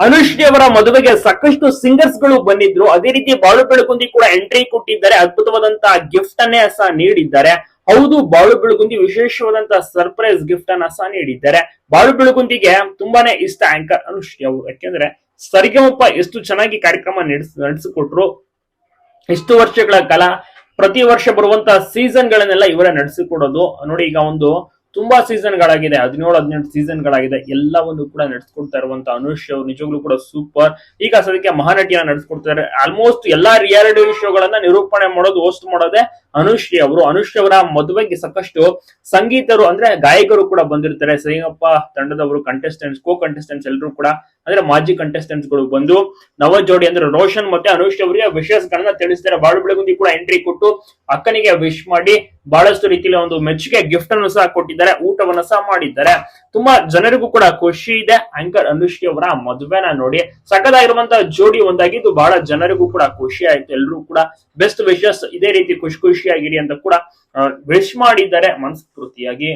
ಅನುಶ್ರೀ ಅವರ ಮದುವೆಗೆ ಸಾಕಷ್ಟು ಸಿಂಗರ್ಸ್ ಗಳು ಬಂದಿದ್ರು. ಅದೇ ರೀತಿ ಬಾಳು ಬೆಳಗುಂದಿ ಕೂಡ ಎಂಟ್ರಿ ಕೊಟ್ಟಿದ್ದಾರೆ. ಅದ್ಭುತವಾದಂತಹ ಗಿಫ್ಟ್ ಅನ್ನೇ ಸಹ ನೀಡಿದ್ದಾರೆ. ಹೌದು, ಬಾಳು ಬೆಳಗುಂದಿ ವಿಶೇಷವಾದಂತಹ ಸರ್ಪ್ರೈಸ್ ಗಿಫ್ಟ್ ಅನ್ನ ಸಹ ನೀಡಿದ್ದಾರೆ. ಬಾಳು ಬೆಳಗುಂದಿಗೆ ತುಂಬಾನೇ ಇಷ್ಟ ಆಂಕರ್ ಅನುಶ್ರೀ ಅವರು. ಯಾಕೆಂದ್ರೆ ಸರಿಗಮಪ ಎಷ್ಟು ಚೆನ್ನಾಗಿ ಕಾರ್ಯಕ್ರಮ ನಡೆಸಿಕೊಟ್ರು. ಇಷ್ಟು ವರ್ಷಗಳ ಕಾಲ ಪ್ರತಿ ವರ್ಷ ಬರುವಂತಹ ಸೀಸನ್ ಗಳನ್ನೆಲ್ಲ ಇವರೇ ನಡೆಸಿಕೊಡೋದು. ನೋಡಿ, ಈಗ ಒಂದು ತುಂಬಾ ಸೀಸನ್ ಗಳಾಗಿದೆ, 17-18 ಸೀಸನ್ ಗಳಾಗಿದೆ. ಎಲ್ಲವನ್ನು ಕೂಡ ನಡೆಸ್ಕೊಡ್ತಾ ಇರುವಂತ ಅನುಶ್ರೀ ಅವರು ನಿಜವಾಗ್ಲೂ ಕೂಡ ಸೂಪರ್. ಈಗ ಸದ್ಯಕ್ಕೆ ಮಹಾನಟಿಯನ್ನ ನಡೆಸ್ಕೊಡ್ತಾರೆ. ಆಲ್ಮೋಸ್ಟ್ ಎಲ್ಲಾ ರಿಯಾಲಿಟಿ ಶೋಗಳನ್ನ ನಿರೂಪಣೆ ಮಾಡೋದು, ಹೋಸ್ಟ್ ಮಾಡೋದೇ ಅನುಶ್ರೀ ಅವರು. ಅನುಶ್ರೀ ಅವರ ಮದುವೆಗೆ ಸಾಕಷ್ಟು ಸಂಗೀತರು ಅಂದ್ರೆ ಗಾಯಕರು ಕೂಡ ಬಂದಿರ್ತಾರೆ. ಸರಿಗಮಪ ತಂಡದವರು, ಕಂಟೆಸ್ಟೆಂಟ್ಸ್, ಕೋ ಕಂಟೆಸ್ಟೆಂಟ್ಸ್ ಎಲ್ಲರೂ ಕೂಡ ಅಂದ್ರೆ ಮಾಜಿ ಕಂಟೆಸ್ಟೆಂಟ್ಸ್ ಗಳು ಬಂದು ನವ ಜೋಡಿ ಅಂದ್ರೆ ರೋಷನ್ ಮತ್ತೆ ಅನುಶ್ರೀ ಅವರಿಗೆ ವಿಶಸ್ ಗಳನ್ನ ತಿಳಿಸ್ತಾರೆ. ಬಾಳು ಬೆಳಗುಂದಿ ಕೂಡ ಎಂಟ್ರಿ ಕೊಟ್ಟು ಅಕ್ಕನಿಗೆ ವಿಶ್ ಮಾಡಿ ಬಹಳಷ್ಟು ರೀತಿಯಲ್ಲಿ ಒಂದು ಮೆಚ್ಚುಗೆ ಗಿಫ್ಟ್ ಅನ್ನು ಸಹ ಕೊಟ್ಟಿದ್ದಾರೆ, ಊಟವನ್ನು ಸಹ ಮಾಡಿದ್ದಾರೆ. ತುಂಬಾ ಜನರಿಗೂ ಕೂಡ ಖುಷಿ ಇದೆ ಆಂಕರ್ ಅನುಶ್ರೀ ಅವರ ಮದುವೆನ ನೋಡಿ. ಸಖತ್ತಾಗಿರುವಂತಹ ಜೋಡಿ ಒಂದಾಗಿದ್ದು ಬಹಳ ಜನರಿಗೂ ಕೂಡ ಖುಷಿ ಆಯ್ತು. ಎಲ್ಲರೂ ಕೂಡ ಬೆಸ್ಟ್ ವಿಶಸ್, ಇದೇ ರೀತಿ ಖುಷಿಯಾಗಿರಿ ಅಂತ ಕೂಡ ವಿಶ್ ಮಾಡಿದ್ದಾರೆ ಮನಸ್ಫೂರ್ತಿಯಾಗಿ.